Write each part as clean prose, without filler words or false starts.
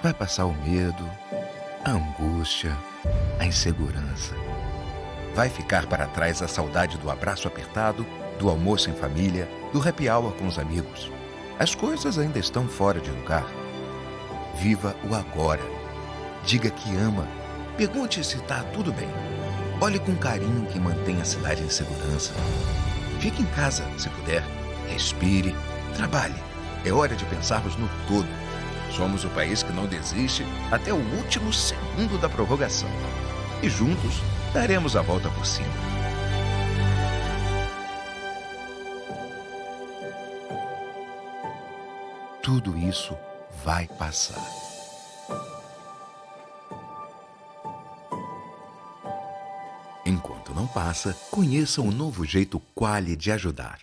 Vai passar o medo, a angústia, a insegurança. Vai ficar para trás a saudade do abraço apertado, do almoço em família, do happy hour com os amigos. As coisas ainda estão fora de lugar. Viva o agora. Diga que ama. Pergunte se está tudo bem. Olhe com carinho quem mantém a cidade em segurança. Fique em casa, se puder. Respire. Trabalhe. É hora de pensarmos no todo. Somos o país que não desiste até o último segundo da prorrogação. E juntos daremos a volta por cima. Tudo isso vai passar. Enquanto não passa, conheça o novo jeito Quali de ajudar.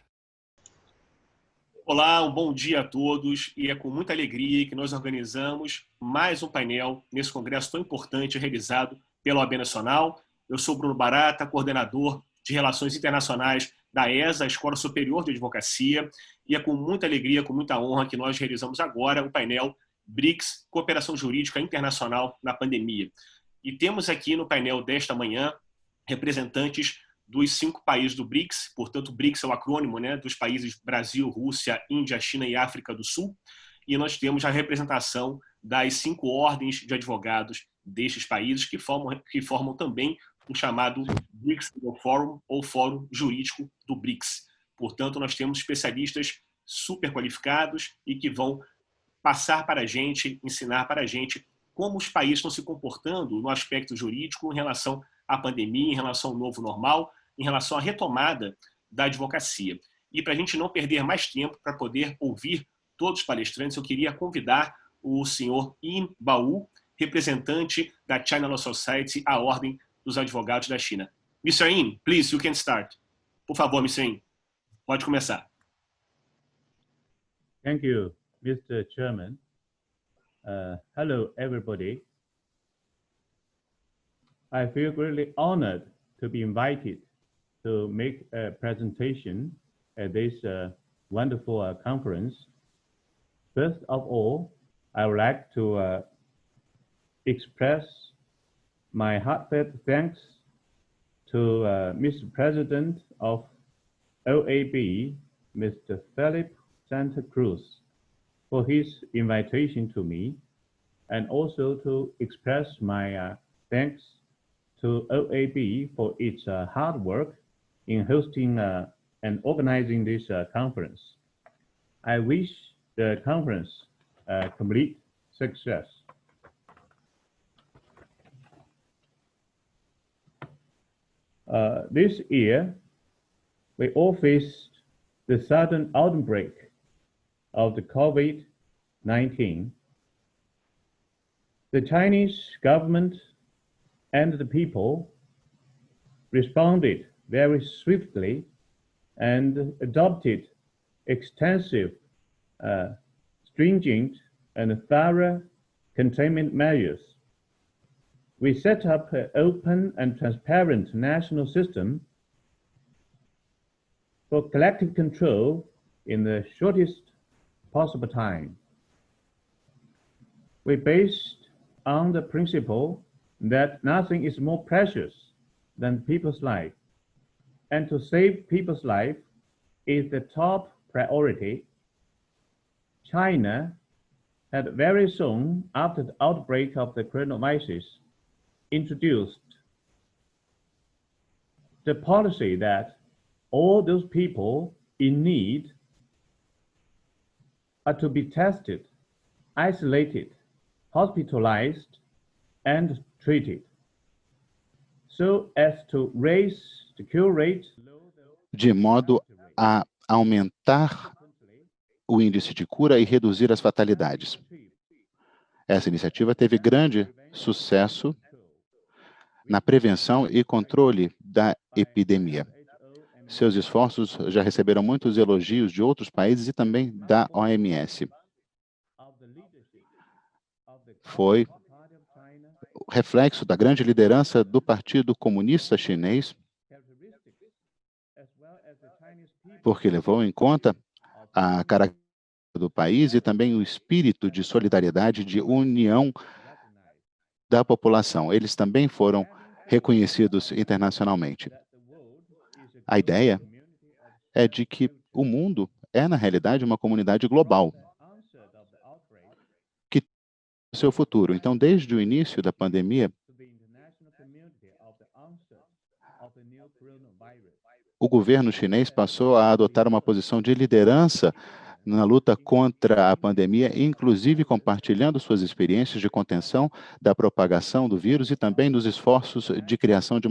Olá, um bom dia a todos, e é com muita alegria que nós organizamos mais um painel nesse congresso tão importante realizado pela OAB Nacional. Eu sou Bruno Barata, coordenador de Relações Internacionais da ESA, a Escola Superior de Advocacia, e é com muita alegria, com muita honra que nós realizamos agora o painel BRICS, Cooperação Jurídica Internacional na Pandemia. E temos aqui no painel desta manhã representantes dos 5 países do BRICS, portanto, o BRICS é o acrônimo, né, dos países Brasil, Rússia, Índia, China e África do Sul, e nós temos a representação das 5 ordens de advogados destes países que formam também o chamado BRICS Legal Forum, ou Fórum Jurídico do BRICS. Portanto, nós temos especialistas super qualificados e que vão passar para a gente, ensinar para a gente como os países estão se comportando no aspecto jurídico em relação à pandemia, em relação ao novo normal, em relação à retomada da advocacia. E para a gente não perder mais tempo, para poder ouvir todos os palestrantes, eu queria convidar o senhor Yin Bao, representante da China Law Society, a Ordem dos Advogados da China. Mr. Yin, please, you can start. Por favor, Mr. Yin, pode começar. Thank you, Mr. Chairman. Hello, everybody. I feel greatly honored to be invited to make a presentation at this wonderful conference. First of all, I would like to express my heartfelt thanks to Mr. President of OAB, Mr. Philip Santa Cruz, for his invitation to me, and also to express my thanks to OAB for its hard work in hosting and organizing this conference. I wish the conference a complete success. This year, we all faced the sudden outbreak of the COVID-19. The Chinese government and the people responded very swiftly and adopted extensive, stringent, and thorough containment measures. We set up an open and transparent national system for collective control in the shortest possible time. We based on the principle that nothing is more precious than people's life, and to save people's life is the top priority. China had very soon after the outbreak of the coronavirus introduced the policy that all those people in need are to be tested, isolated, hospitalized, and treated, so as to raise the cure rate de modo a aumentar o índice de cura e reduzir as fatalidades. Essa iniciativa teve grande sucesso na prevenção e controle da epidemia. Seus esforços já receberam muitos elogios de outros países e também da OMS. Foi o reflexo da grande liderança do Partido Comunista Chinês, porque levou em conta a característica do país e também o espírito de solidariedade, de união da população. Eles também foram reconhecidos internacionalmente. A ideia é de que o mundo é, na realidade, uma comunidade global que tem o seu futuro. Então, desde o início da pandemia, o governo chinês passou a adotar uma posição de liderança na luta contra a pandemia, inclusive compartilhando suas experiências de contenção da propagação do vírus e também nos esforços de criação de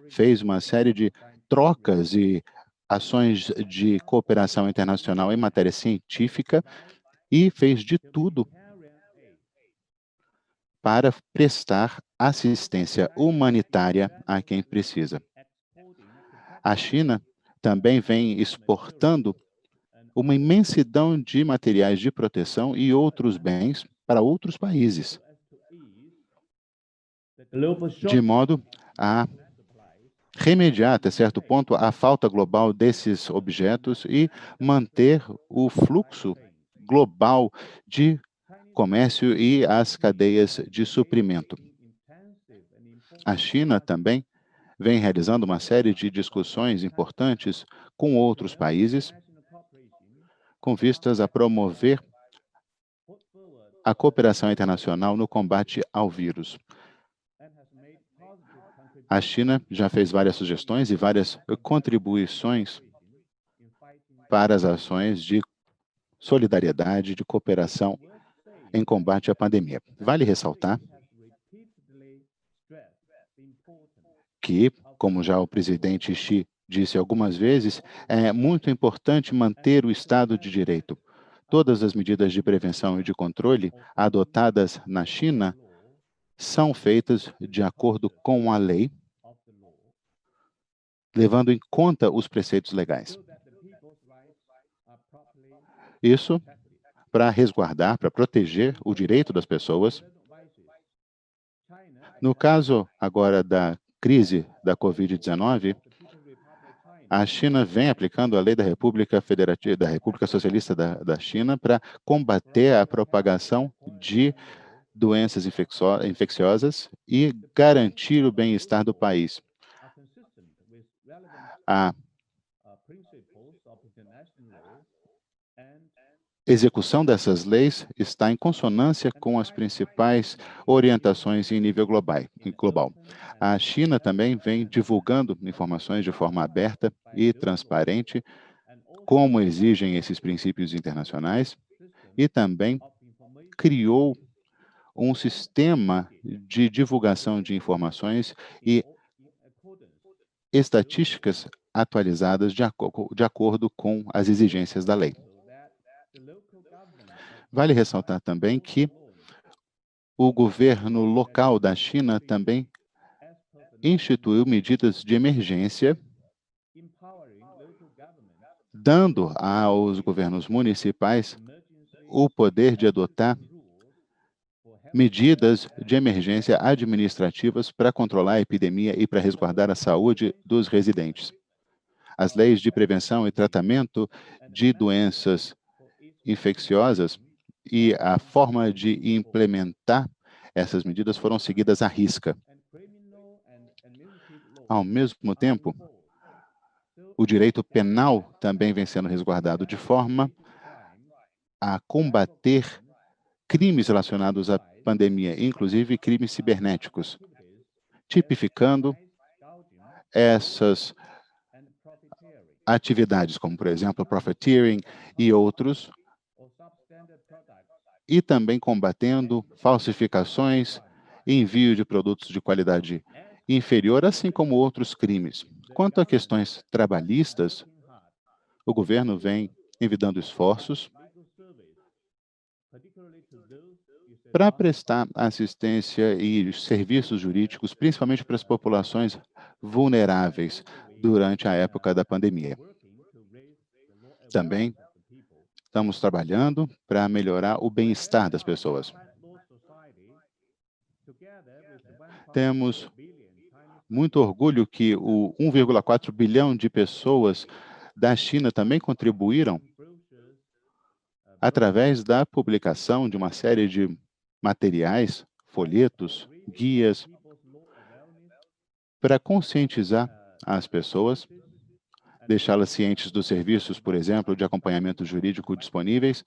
fez uma série de trocas e ações de cooperação internacional em matéria científica e fez de tudo para prestar assistência humanitária a quem precisa. A China também vem exportando uma imensidão de materiais de proteção e outros bens para outros países, de modo a remediar, até certo ponto, a falta global desses objetos e manter o fluxo global de comércio e as cadeias de suprimento. A China também vem realizando uma série de discussões importantes com outros países, com vistas a promover a cooperação internacional no combate ao vírus. A China já fez várias sugestões e várias contribuições para as ações de solidariedade, de cooperação em combate à pandemia. Vale ressaltar que, como já o presidente Xi disse algumas vezes, é muito importante manter o Estado de Direito. Todas as medidas de prevenção e de controle adotadas na China são feitas de acordo com a lei, levando em conta os preceitos legais. Isso para resguardar, para proteger o direito das pessoas. No caso agora da crise da Covid-19, a China vem aplicando a lei da República Federativa, da República Socialista da China para combater a propagação de doenças infecciosas e garantir o bem-estar do país. A execução dessas leis está em consonância com as principais orientações em nível global. A China também vem divulgando informações de forma aberta e transparente, como exigem esses princípios internacionais, e também criou um sistema de divulgação de informações e estatísticas atualizadas de acordo com as exigências da lei. Vale ressaltar também que o governo local da China também instituiu medidas de emergência, dando aos governos municipais o poder de adotar medidas de emergência administrativas para controlar a epidemia e para resguardar a saúde dos residentes. As leis de prevenção e tratamento de doenças infecciosas e a forma de implementar essas medidas foram seguidas à risca. Ao mesmo tempo, o direito penal também vem sendo resguardado de forma a combater crimes relacionados à pandemia, inclusive crimes cibernéticos, tipificando essas atividades, como, por exemplo, profiteering e outros, e também combatendo falsificações, envio de produtos de qualidade inferior, assim como outros crimes. Quanto a questões trabalhistas, o governo vem envidando esforços para prestar assistência e serviços jurídicos, principalmente para as populações vulneráveis durante a época da pandemia. Também estamos trabalhando para melhorar o bem-estar das pessoas. Temos muito orgulho que o 1,4 bilhão de pessoas da China também contribuíram através da publicação de uma série de materiais, folhetos, guias, para conscientizar as pessoas, deixá-las cientes dos serviços, por exemplo, de acompanhamento jurídico disponíveis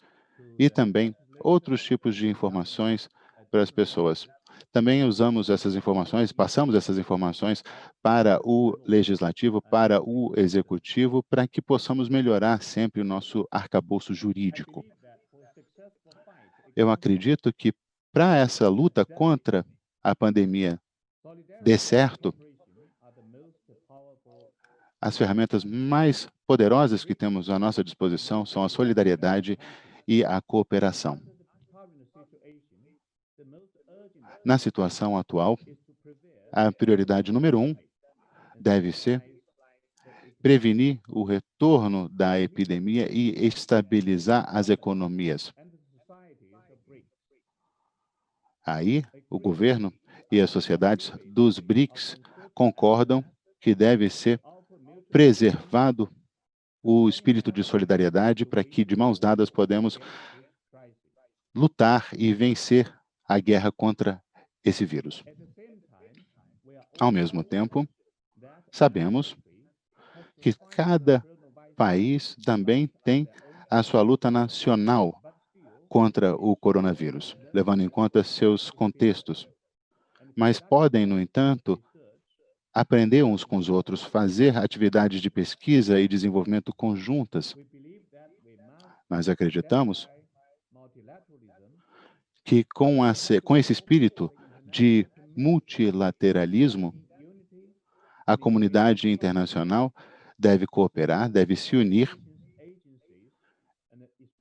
e também outros tipos de informações para as pessoas. Também usamos essas informações, passamos essas informações para o legislativo, para o executivo, para que possamos melhorar sempre o nosso arcabouço jurídico. Eu acredito que para essa luta contra a pandemia dê certo, as ferramentas mais poderosas que temos à nossa disposição são a solidariedade e a cooperação. Na situação atual, a prioridade número 1 deve ser prevenir o retorno da epidemia e estabilizar as economias. Aí, o governo e as sociedades dos BRICS concordam que deve ser preservado o espírito de solidariedade para que, de mãos dadas, podemos lutar e vencer a guerra contra esse vírus. Ao mesmo tempo, sabemos que cada país também tem a sua luta nacional contra o coronavírus, levando em conta seus contextos. Mas podem, no entanto, aprender uns com os outros, fazer atividades de pesquisa e desenvolvimento conjuntas. Nós acreditamos que com esse espírito de multilateralismo, a comunidade internacional deve cooperar, deve se unir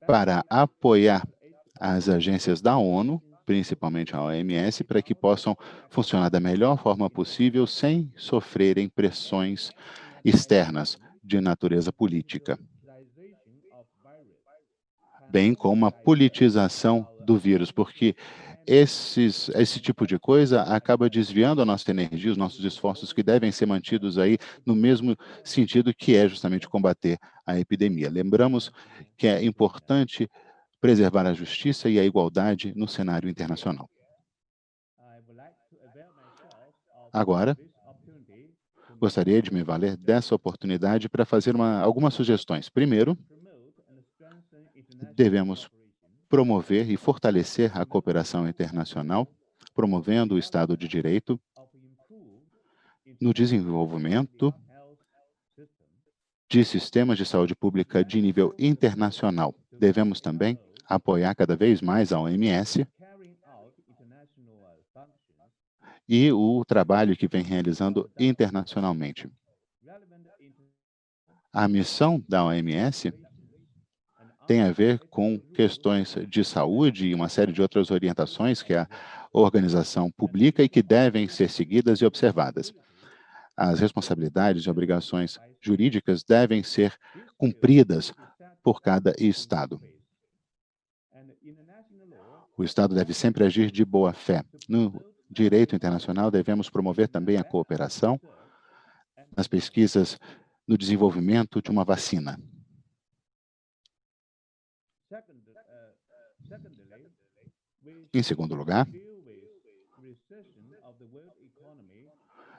para apoiar as agências da ONU, principalmente a OMS, para que possam funcionar da melhor forma possível sem sofrerem pressões externas de natureza política, bem como a politização do vírus, porque esse tipo de coisa acaba desviando a nossa energia, os nossos esforços que devem ser mantidos aí no mesmo sentido que é justamente combater a epidemia. Lembramos que é importante preservar a justiça e a igualdade no cenário internacional. Agora, gostaria de me valer dessa oportunidade para fazer algumas sugestões. Primeiro, devemos promover e fortalecer a cooperação internacional, promovendo o Estado de Direito no desenvolvimento de sistemas de saúde pública de nível internacional. Devemos também apoiar cada vez mais a OMS e o trabalho que vem realizando internacionalmente. A missão da OMS tem a ver com questões de saúde e uma série de outras orientações que a organização publica e que devem ser seguidas e observadas. As responsabilidades e obrigações jurídicas devem ser cumpridas por cada Estado. O Estado deve sempre agir de boa fé. No direito internacional, devemos promover também a cooperação nas pesquisas no desenvolvimento de uma vacina. Em segundo lugar,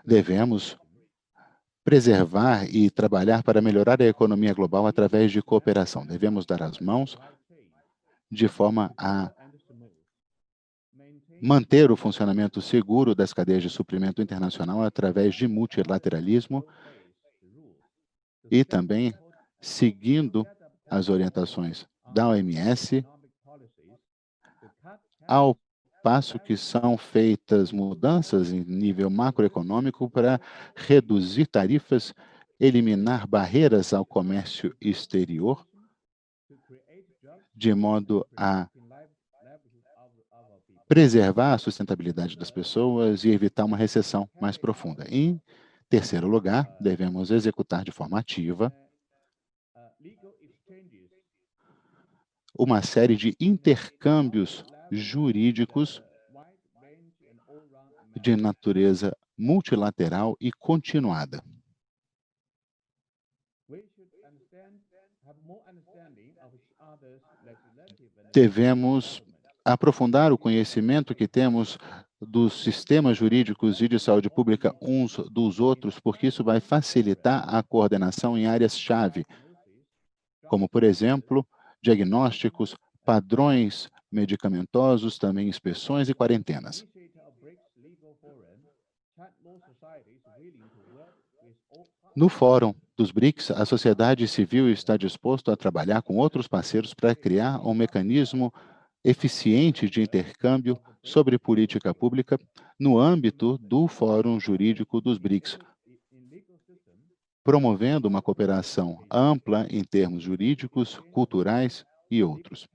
devemos preservar e trabalhar para melhorar a economia global através de cooperação. Devemos dar as mãos de forma a manter o funcionamento seguro das cadeias de suprimento internacional através de multilateralismo e também seguindo as orientações da OMS, ao passo que são feitas mudanças em nível macroeconômico para reduzir tarifas, eliminar barreiras ao comércio exterior, de modo a preservar a sustentabilidade das pessoas e evitar uma recessão mais profunda. Em terceiro lugar, devemos executar de forma ativa uma série de intercâmbios jurídicos de natureza multilateral e continuada. Devemos aprofundar o conhecimento que temos dos sistemas jurídicos e de saúde pública uns dos outros, porque isso vai facilitar a coordenação em áreas-chave, como, por exemplo, diagnósticos, padrões medicamentosos, também inspeções e quarentenas. No Fórum dos BRICS, a sociedade civil está disposta a trabalhar com outros parceiros para criar um mecanismo eficiente de intercâmbio sobre política pública no âmbito do Fórum Jurídico dos BRICS, promovendo uma cooperação ampla em termos jurídicos, culturais e outros.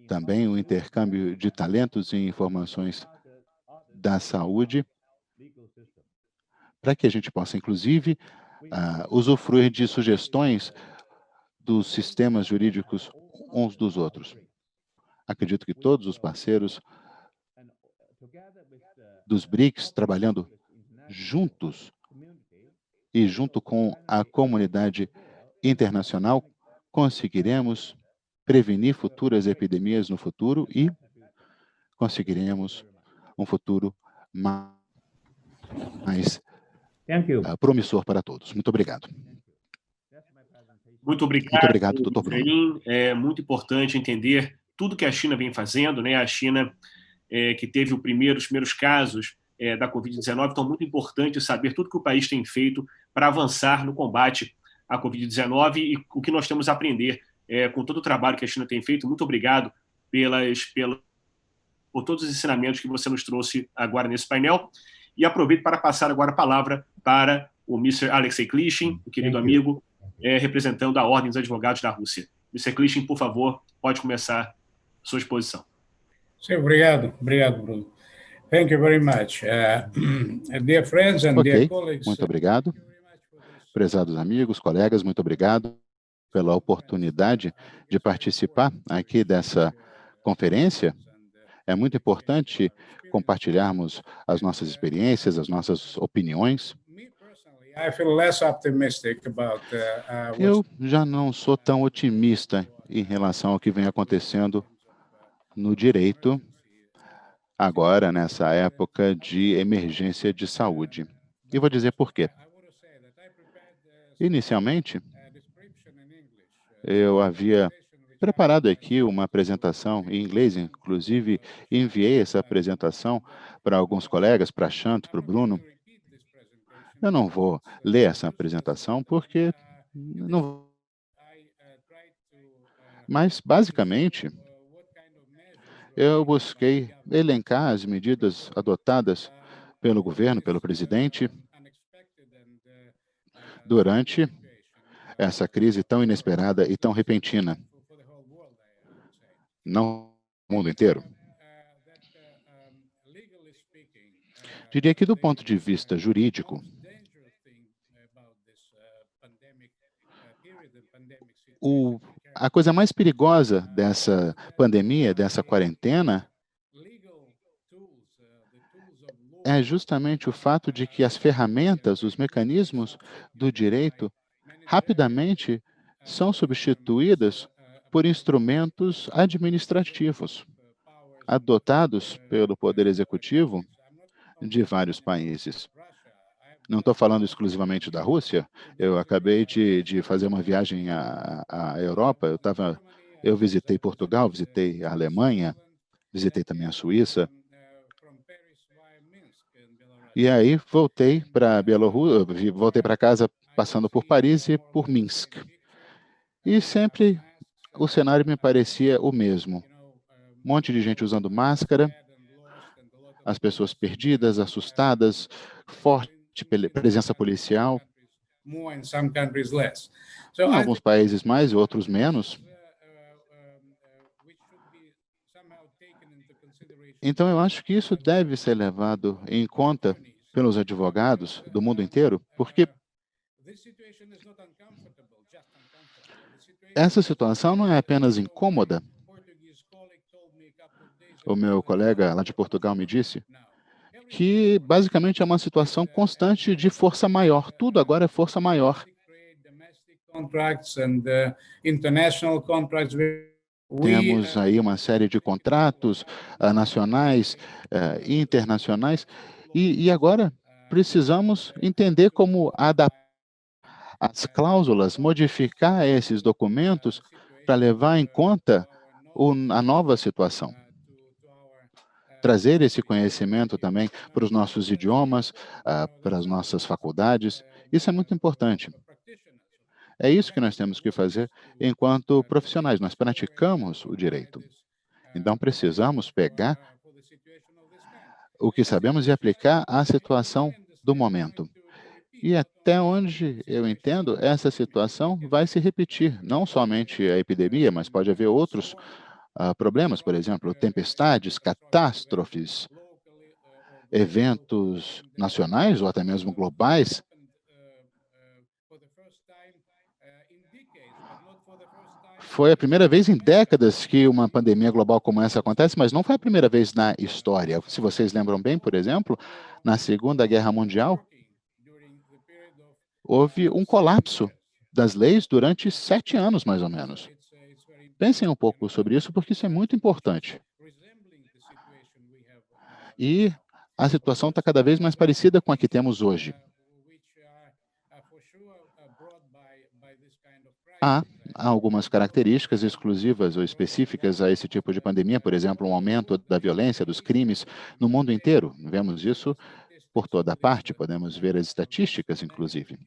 Também o intercâmbio de talentos e informações da saúde, para que a gente possa, inclusive, usufruir de sugestões dos sistemas jurídicos uns dos outros. Acredito que todos os parceiros dos BRICS, trabalhando juntos e junto com a comunidade internacional, conseguiremos prevenir futuras epidemias no futuro e conseguiremos um futuro mais promissor para todos. Muito obrigado. Muito obrigado, Muito obrigado, doutor Bruno. Efraim. É muito importante entender tudo que a China vem fazendo, né? A China, que teve os primeiros casos da Covid-19, então muito importante saber tudo que o país tem feito para avançar no combate à Covid-19 e o que nós temos a aprender com todo o trabalho que a China tem feito. Muito obrigado por todos os ensinamentos que você nos trouxe agora nesse painel. E aproveito para passar agora a palavra para o Mr. Alexei Klishin, o querido amigo, representando a Ordem dos Advogados da Rússia. Mr. Klishin, por favor, pode começar a sua exposição. Sim, obrigado, Bruno. Thank you very much. Dear friends and dear colleagues. Muito obrigado. Prezados amigos, colegas, muito obrigado pela oportunidade de participar aqui dessa conferência. É muito importante compartilharmos as nossas experiências, as nossas opiniões. Eu já não sou tão otimista em relação ao que vem acontecendo no direito, agora, nessa época de emergência de saúde. E vou dizer por quê. Inicialmente, eu havia preparado aqui uma apresentação em inglês, inclusive enviei essa apresentação para alguns colegas, para a Chant, para o Bruno. Eu não vou ler essa apresentação porque não. Mas, basicamente, eu busquei elencar as medidas adotadas pelo governo, pelo presidente, durante essa crise tão inesperada e tão repentina. Não no mundo inteiro. Diria que, do ponto de vista jurídico, a coisa mais perigosa dessa pandemia, dessa quarentena, é justamente o fato de que as ferramentas, os mecanismos do direito, rapidamente são substituídas por instrumentos administrativos, adotados pelo Poder Executivo de vários países. Não estou falando exclusivamente da Rússia. Eu acabei de fazer uma viagem à Europa. Eu estava Eu visitei Portugal, visitei a Alemanha, visitei também a Suíça. E aí voltei para Bielorrússia, voltei para casa passando por Paris e por Minsk. E sempre o cenário me parecia o mesmo. Um monte de gente usando máscara, as pessoas perdidas, assustadas, forte presença policial. Em alguns países mais e outros menos. Então, eu acho que isso deve ser levado em conta pelos advogados do mundo inteiro, porque essa situação não é apenas incômoda. O meu colega lá de Portugal me disse que basicamente é uma situação constante de força maior. Tudo agora é força maior. Temos aí uma série de contratos nacionais e internacionais, e agora precisamos entender como adaptar as cláusulas, modificar esses documentos para levar em conta a nova situação. Trazer esse conhecimento também para os nossos idiomas, para as nossas faculdades, isso é muito importante. É isso que nós temos que fazer enquanto profissionais. Nós praticamos o direito. Então, precisamos pegar o que sabemos e aplicar à situação do momento. E até onde eu entendo, essa situação vai se repetir. Não somente a epidemia, mas pode haver outros problemas, por exemplo, tempestades, catástrofes, eventos nacionais ou até mesmo globais. Foi a primeira vez em décadas que uma pandemia global como essa acontece, mas não foi a primeira vez na história. Se vocês lembram bem, por exemplo, na Segunda Guerra Mundial, houve um colapso das leis durante 7 anos, mais ou menos. Pensem um pouco sobre isso, porque isso é muito importante. E a situação está cada vez mais parecida com a que temos hoje. Há algumas características exclusivas ou específicas a esse tipo de pandemia, por exemplo, um aumento da violência, dos crimes no mundo inteiro. Vemos isso por toda parte, podemos ver as estatísticas, inclusive.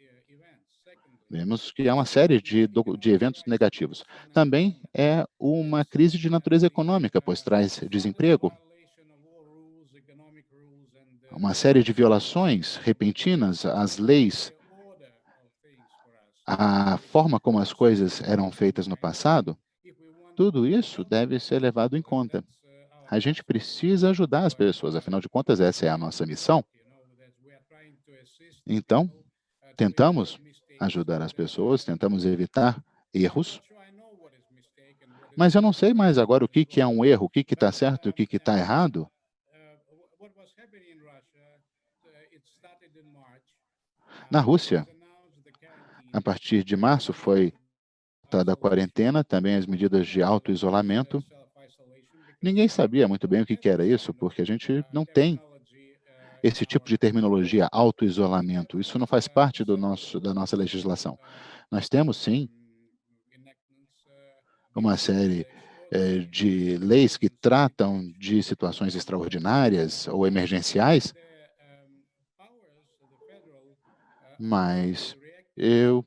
Vemos que há uma série de eventos negativos. Também é uma crise de natureza econômica, pois traz desemprego, uma série de violações repentinas às leis, a forma como as coisas eram feitas no passado. Tudo isso deve ser levado em conta. A gente precisa ajudar as pessoas, afinal de contas, essa é a nossa missão. Então, tentamos ajudar as pessoas, tentamos evitar erros, mas eu não sei mais agora o que é um erro, o que está certo e o que está errado. Na Rússia, a partir de março, foi da quarentena, também as medidas de auto-isolamento. Ninguém sabia muito bem o que era isso, porque a gente não tem esse tipo de terminologia, auto-isolamento. Isso não faz parte da nossa legislação. Nós temos, sim, uma série de leis que tratam de situações extraordinárias ou emergenciais, mas eu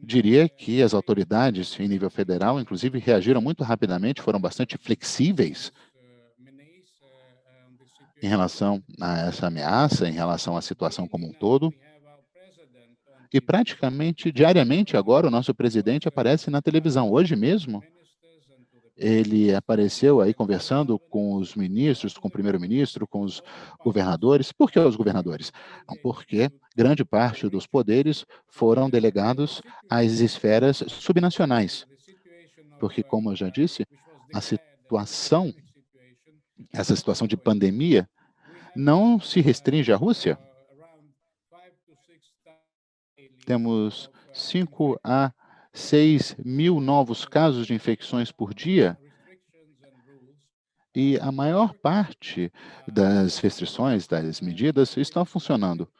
diria que as autoridades em nível federal, inclusive, reagiram muito rapidamente, foram bastante flexíveis em relação a essa ameaça, em relação à situação como um todo. E praticamente diariamente agora o nosso presidente aparece na televisão. Hoje mesmo, ele apareceu aí conversando com os ministros, com o primeiro-ministro, com os governadores. Por que os governadores? Porque grande parte dos poderes foram delegados às esferas subnacionais. Porque, como eu já disse, essa situação de pandemia não se restringe à Rússia. Temos 5 a 6 mil novos casos de infecções por dia, e a maior parte das restrições, das medidas, estão funcionando.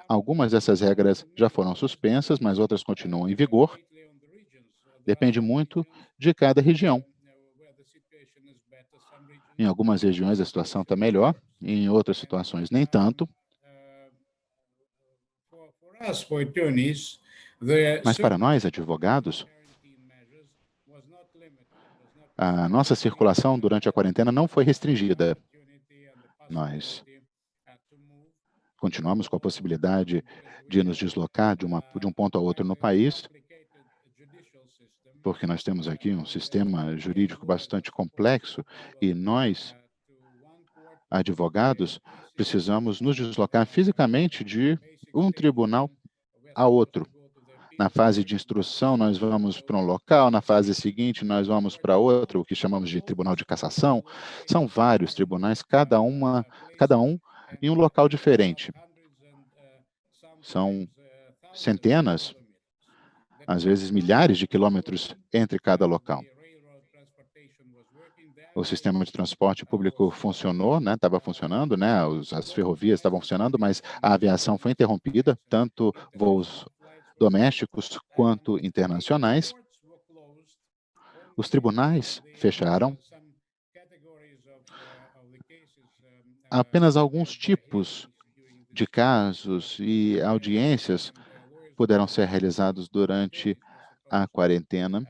Algumas dessas regras já foram suspensas, mas outras continuam em vigor. Depende muito de cada região. Em algumas regiões a situação está melhor, em outras situações nem tanto. Mas para nós, advogados, a nossa circulação durante a quarentena não foi restringida. Nós continuamos com a possibilidade de nos deslocar de um ponto a outro no país, porque nós temos aqui um sistema jurídico bastante complexo e nós, advogados, precisamos nos deslocar fisicamente de um tribunal a outro. Na fase de instrução, nós vamos para um local, na fase seguinte, nós vamos para outro, o que chamamos de tribunal de cassação. São vários tribunais, cada um em um local diferente. São centenas, às vezes milhares de quilômetros entre cada local. O sistema de transporte público funcionou, estava funcionando, as ferrovias estavam funcionando, mas a aviação foi interrompida, tanto voos domésticos quanto internacionais. Os tribunais fecharam. Apenas alguns tipos de casos e audiências puderam ser realizados durante a quarentena.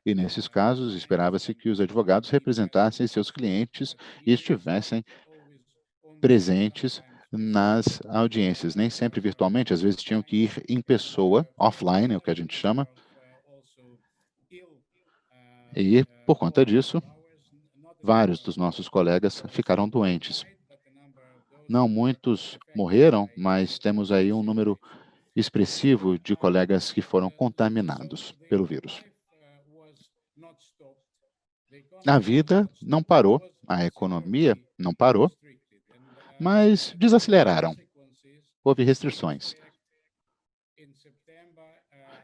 E, nesses casos, esperava-se que os advogados representassem seus clientes e estivessem presentes nas audiências, nem sempre virtualmente, às vezes tinham que ir em pessoa, offline, é o que a gente chama. E, por conta disso, vários dos nossos colegas ficaram doentes. Não muitos morreram, mas temos aí um número expressivo de colegas que foram contaminados pelo vírus. A vida não parou, a economia não parou, mas desaceleraram. Houve restrições.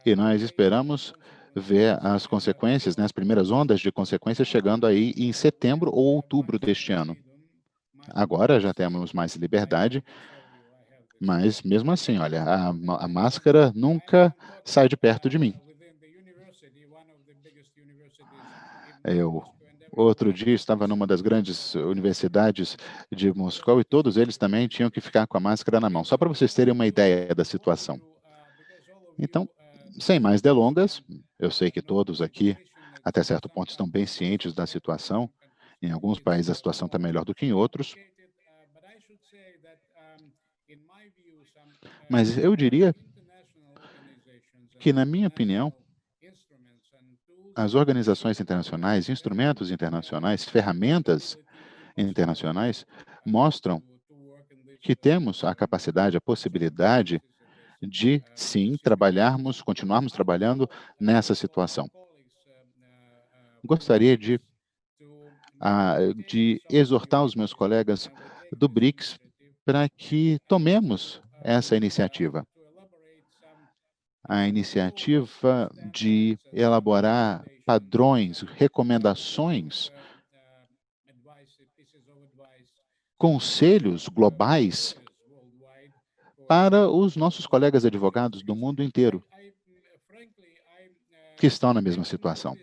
E nós esperamos ver as consequências, as primeiras ondas de consequências chegando aí em setembro ou outubro deste ano. Agora já temos mais liberdade, mas mesmo assim, olha, a máscara nunca sai de perto de mim. Outro dia estava numa das grandes universidades de Moscou e todos eles também tinham que ficar com a máscara na mão, só para vocês terem uma ideia da situação. Então, sem mais delongas, eu sei que todos aqui, até certo ponto, estão bem cientes da situação. Em alguns países a situação está melhor do que em outros. Mas eu diria que, na minha opinião, as organizações internacionais, instrumentos internacionais, ferramentas internacionais mostram que temos a capacidade, a possibilidade de, sim, continuarmos trabalhando nessa situação. Gostaria de exortar os meus colegas do BRICS para que tomemos essa iniciativa. A iniciativa de elaborar padrões, recomendações, conselhos globais para os nossos colegas advogados do mundo inteiro que estão na mesma situação.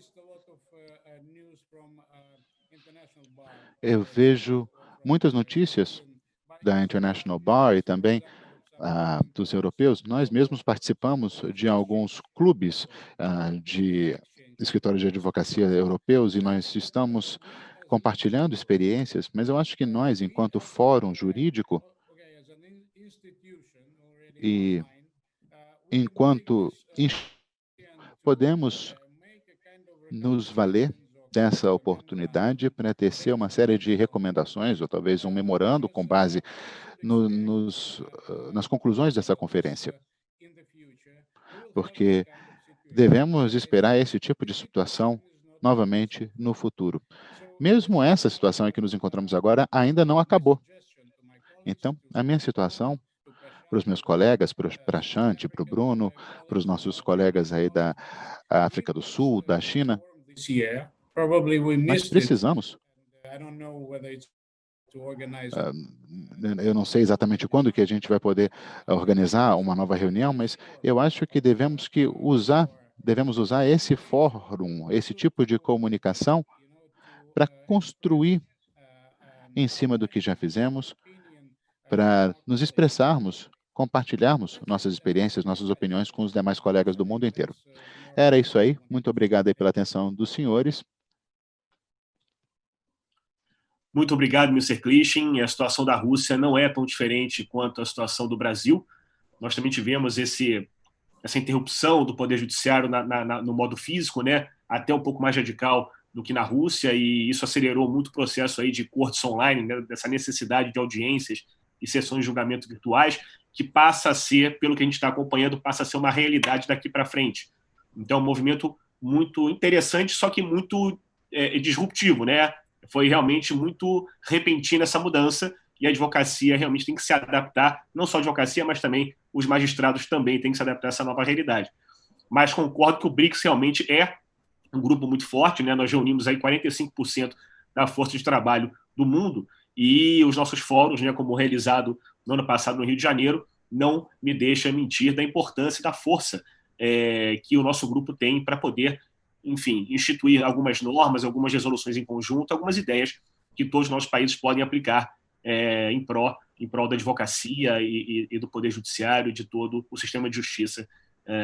Eu vejo muitas notícias da International Bar e também dos europeus. Nós mesmos participamos de alguns clubes de escritórios de advocacia europeus e nós estamos compartilhando experiências, mas eu acho que nós, enquanto fórum jurídico e enquanto podemos nos valer dessa oportunidade para tecer uma série de recomendações, ou talvez um memorando com base nas conclusões dessa conferência. Porque devemos esperar esse tipo de situação novamente no futuro. Mesmo essa situação em que nos encontramos agora ainda não acabou. Então, a minha situação, para os meus colegas, para a Shanti, para o Bruno, para os nossos colegas aí da África do Sul, da China, nós precisamos. Eu não sei exatamente quando que a gente vai poder organizar uma nova reunião, mas eu acho que devemos que usar devemos usar esse fórum, esse tipo de comunicação, para construir em cima do que já fizemos, para nos expressarmos, compartilharmos nossas experiências, nossas opiniões com os demais colegas do mundo inteiro. Era isso aí. Muito obrigado aí pela atenção dos senhores. Muito obrigado, Mr. Klishin. A situação da Rússia não é tão diferente quanto a situação do Brasil. Nós também tivemos essa interrupção do Poder Judiciário no modo físico, né, até um pouco mais radical do que na Rússia, e isso acelerou muito o processo aí de cortes online, né, dessa necessidade de audiências e sessões de julgamento virtuais, que passa a ser, pelo que a gente está acompanhando, passa a ser uma realidade daqui para frente. Então, é um movimento muito interessante, só que muito disruptivo, né? Foi realmente muito repentina essa mudança, e a advocacia realmente tem que se adaptar, não só a advocacia, mas também os magistrados também têm que se adaptar a essa nova realidade. Mas concordo que o BRICS realmente é um grupo muito forte, né? Nós reunimos aí 45% da força de trabalho do mundo, e os nossos fóruns, né, como realizado no ano passado no Rio de Janeiro, não me deixa mentir da importância e da força que o nosso grupo tem para poder, enfim, instituir algumas normas, algumas resoluções em conjunto, algumas ideias que todos os nossos países podem aplicar em prol da advocacia e do poder judiciário, de todo o sistema de justiça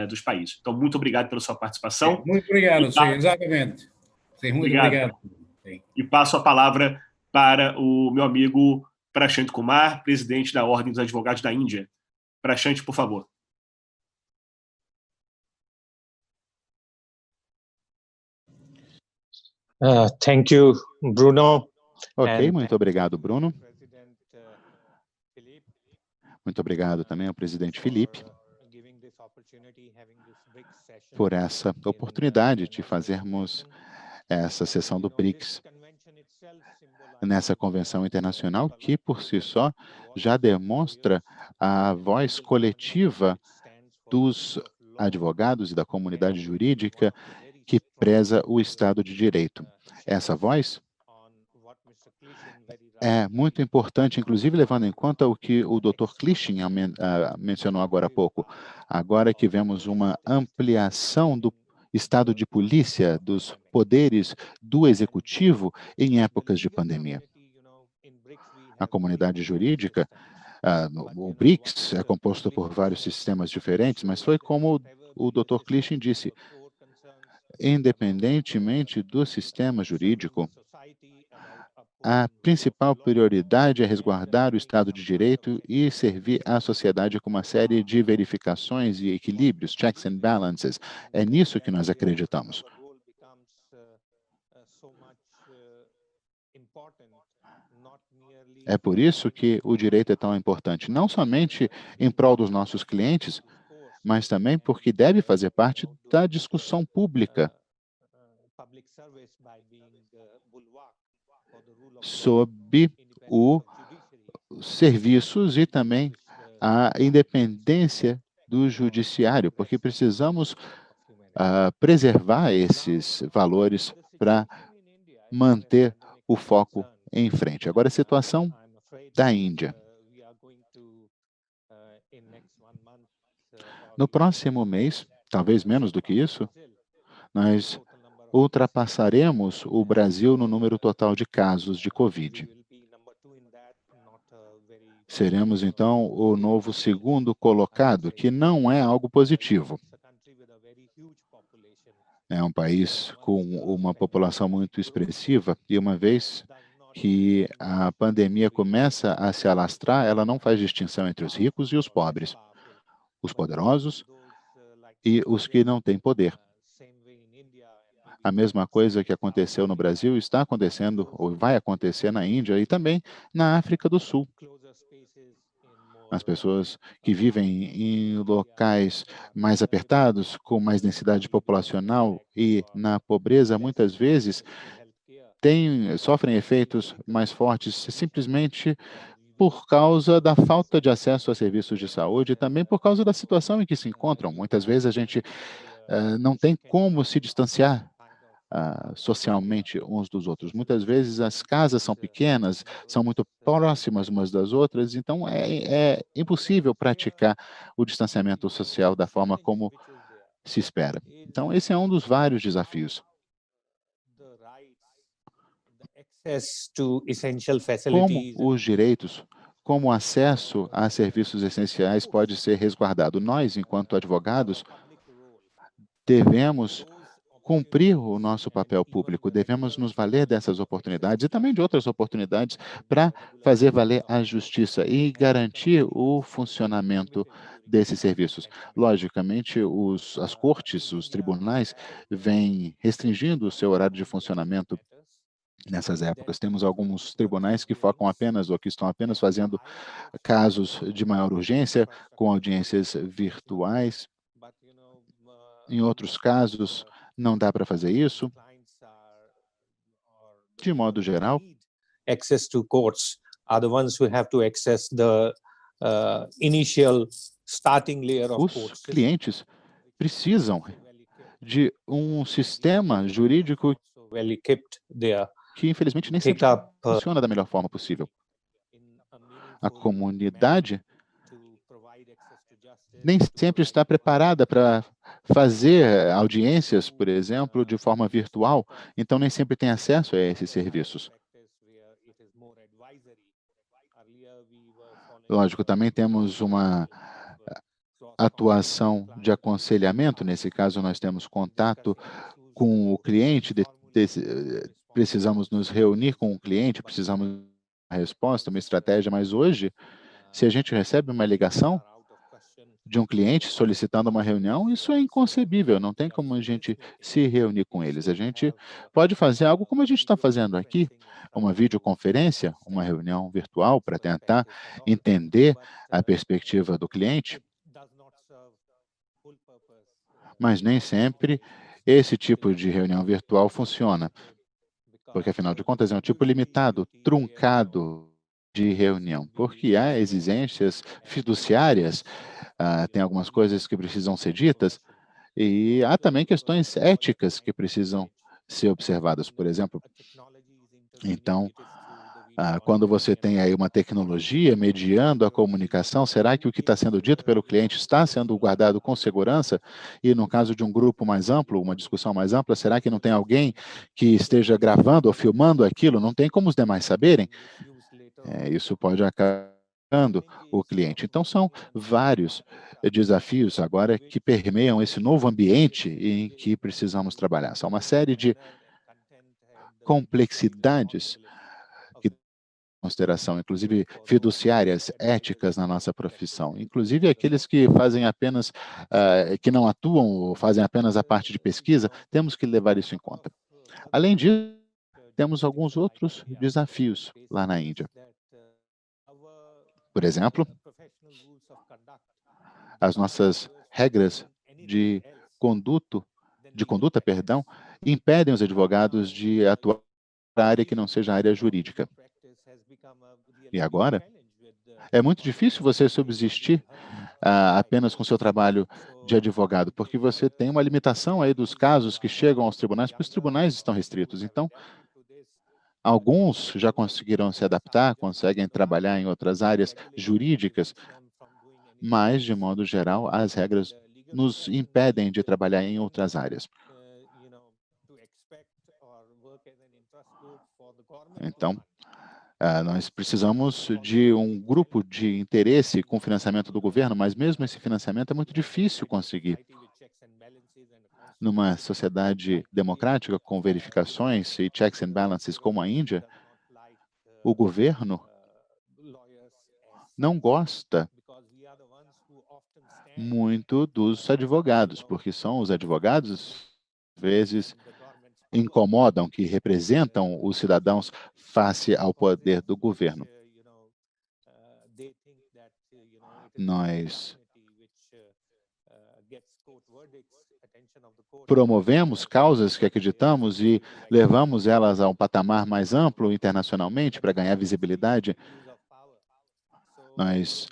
dos países. Então, muito obrigado pela sua participação. Muito obrigado, sim, exatamente. Sim, muito obrigado. Sim. E passo a palavra para o meu amigo Prashant Kumar, presidente da Ordem dos Advogados da Índia. Prashant, por favor. Thank you, Bruno. Ok, muito obrigado, Bruno. Muito obrigado também ao presidente Felipe por essa oportunidade de fazermos essa sessão do BRICS nessa convenção internacional que, por si só, já demonstra a voz coletiva dos advogados e da comunidade jurídica que preza o Estado de Direito. Essa voz é muito importante, inclusive levando em conta o que o Dr. Klishin mencionou agora há pouco. Agora que vemos uma ampliação do estado de polícia, dos poderes do executivo em épocas de pandemia. A comunidade jurídica, o BRICS, é composto por vários sistemas diferentes, mas foi como o Dr. Klishin disse, independentemente do sistema jurídico, a principal prioridade é resguardar o Estado de Direito e servir à sociedade com uma série de verificações e equilíbrios, checks and balances. É nisso que nós acreditamos. É por isso que o direito é tão importante, não somente em prol dos nossos clientes, mas também porque deve fazer parte da discussão pública sob os serviços e também a independência do judiciário, porque precisamos preservar esses valores para manter o foco em frente. Agora, a situação da Índia. No próximo mês, talvez menos do que isso, nós ultrapassaremos o Brasil no número total de casos de Covid. Seremos, então, o novo segundo colocado, que não é algo positivo. É um país com uma população muito expressiva e uma vez que a pandemia começa a se alastrar, ela não faz distinção entre os ricos e os pobres, os poderosos e os que não têm poder. A mesma coisa que aconteceu no Brasil está acontecendo ou vai acontecer na Índia e também na África do Sul. As pessoas que vivem em locais mais apertados, com mais densidade populacional e na pobreza, muitas vezes sofrem efeitos mais fortes simplesmente por causa da falta de acesso a serviços de saúde e também por causa da situação em que se encontram. Muitas vezes a gente não tem como se distanciar socialmente uns dos outros. Muitas vezes as casas são pequenas, são muito próximas umas das outras, então é impossível praticar o distanciamento social da forma como se espera. Então, esse é um dos vários desafios. Como os direitos, como o acesso a serviços essenciais pode ser resguardado. Nós, enquanto advogados, devemos cumprir o nosso papel público, devemos nos valer dessas oportunidades e também de outras oportunidades para fazer valer a justiça e garantir o funcionamento desses serviços. Logicamente, as cortes, os tribunais, vêm restringindo o seu horário de funcionamento nessas épocas. Temos alguns tribunais que focam apenas ou que estão apenas fazendo casos de maior urgência, com audiências virtuais. Em outros casos, não dá para fazer isso. De modo geral, access to courts are the ones who have to access the initial starting layer of os courts. clientes precisam de um sistema jurídico Well equipped there. que, infelizmente, nem sempre funciona da melhor forma possível. A comunidade nem sempre está preparada para fazer audiências, por exemplo, de forma virtual, então nem sempre tem acesso a esses serviços. Lógico, também temos uma atuação de aconselhamento, nesse caso nós temos contato com o cliente, precisamos nos reunir com o cliente, precisamos de uma resposta, uma estratégia, mas hoje, se a gente recebe uma ligação de um cliente solicitando uma reunião, isso é inconcebível, não tem como a gente se reunir com eles. A gente pode fazer algo como a gente está fazendo aqui, uma videoconferência, uma reunião virtual para tentar entender a perspectiva do cliente, mas nem sempre esse tipo de reunião virtual funciona, porque, afinal de contas, é um tipo limitado, truncado de reunião, porque há exigências fiduciárias, tem algumas coisas que precisam ser ditas, e há também questões éticas que precisam ser observadas, por exemplo. Então, quando você tem aí uma tecnologia mediando a comunicação, será que o que está sendo dito pelo cliente está sendo guardado com segurança? E no caso de um grupo mais amplo, uma discussão mais ampla, será que não tem alguém que esteja gravando ou filmando aquilo? Não tem como os demais saberem? Isso pode acabar o cliente. Então, são vários desafios agora que permeiam esse novo ambiente em que precisamos trabalhar. São uma série de complexidades que consideração, inclusive fiduciárias, éticas na nossa profissão, inclusive aqueles que fazem apenas, que não atuam ou fazem apenas a parte de pesquisa, temos que levar isso em conta. Além disso, temos alguns outros desafios lá na Índia. Por exemplo, as nossas regras de conduta, impedem os advogados de atuar na área que não seja a área jurídica. E agora, é muito difícil você subsistir apenas com seu trabalho de advogado, porque você tem uma limitação aí dos casos que chegam aos tribunais, porque os tribunais estão restritos. Então, alguns já conseguiram se adaptar, conseguem trabalhar em outras áreas jurídicas, mas, de modo geral, as regras nos impedem de trabalhar em outras áreas. Então, nós precisamos de um grupo de interesse com financiamento do governo, mas mesmo esse financiamento é muito difícil conseguir. Numa sociedade democrática com verificações e checks and balances como a Índia, o governo não gosta muito dos advogados, porque são os advogados, às vezes, incomodam, que representam os cidadãos face ao poder do governo. Nós promovemos causas que acreditamos e levamos elas a um patamar mais amplo internacionalmente para ganhar visibilidade. Nós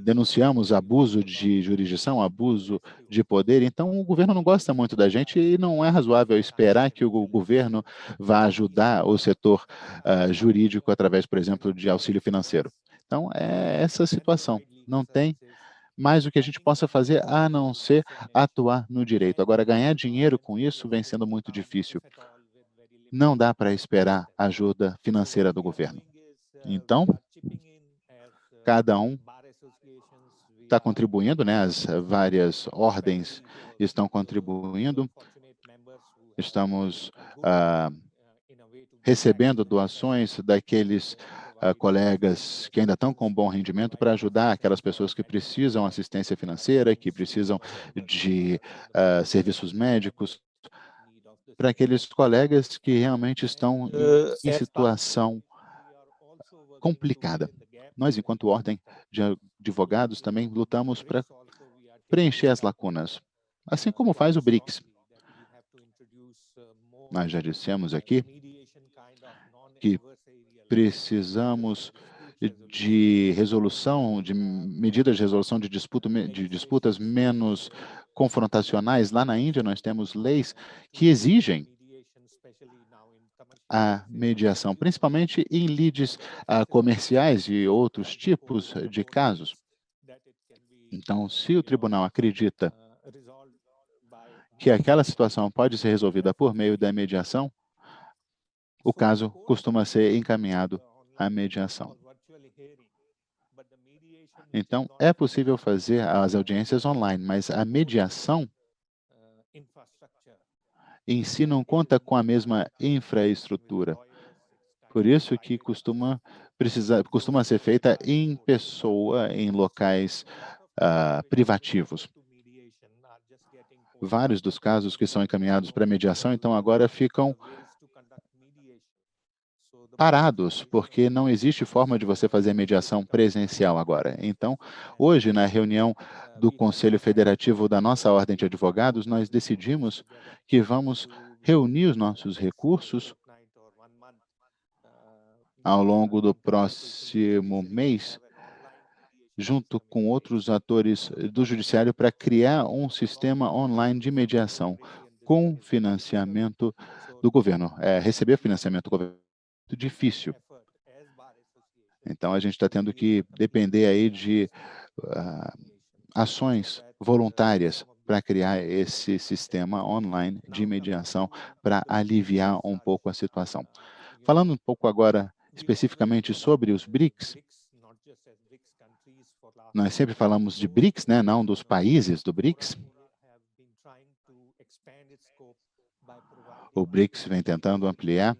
denunciamos abuso de jurisdição, abuso de poder, então o governo não gosta muito da gente e não é razoável esperar que o governo vá ajudar o setor jurídico através, por exemplo, de auxílio financeiro. Então, é essa situação. Não tem mais o que a gente possa fazer a não ser atuar no direito. Agora, ganhar dinheiro com isso vem sendo muito difícil. Não dá para esperar ajuda financeira do governo. Então, cada um está contribuindo, né? As várias ordens estão contribuindo. Estamos recebendo doações daqueles colegas que ainda estão com bom rendimento para ajudar aquelas pessoas que precisam assistência financeira, que precisam de serviços médicos, para aqueles colegas que realmente estão em situação complicada. Nós, enquanto ordem de advogados, também lutamos para preencher as lacunas, assim como faz o BRICS. Nós já dissemos aqui que precisamos de resolução, de medidas de resolução de disputas menos confrontacionais. Lá na Índia, nós temos leis que exigem a mediação, principalmente em lides comerciais e outros tipos de casos. Então, se o tribunal acredita que aquela situação pode ser resolvida por meio da mediação, o caso costuma ser encaminhado à mediação. Então, é possível fazer as audiências online, mas a mediação em si não conta com a mesma infraestrutura. Por isso que costuma ser feita em pessoa, em locais privativos. Vários dos casos que são encaminhados para mediação, então, agora ficam parados, porque não existe forma de você fazer mediação presencial agora. Então, hoje, na reunião do Conselho Federativo da nossa Ordem de Advogados, nós decidimos que vamos reunir os nossos recursos ao longo do próximo mês, junto com outros atores do judiciário, para criar um sistema online de mediação com financiamento do governo. Receber financiamento do governo é muito difícil. Então, a gente está tendo que depender aí de ações voluntárias para criar esse sistema online de mediação para aliviar um pouco a situação. Falando um pouco agora especificamente sobre os BRICS, nós sempre falamos de BRICS, né, não dos países do BRICS. O BRICS vem tentando ampliar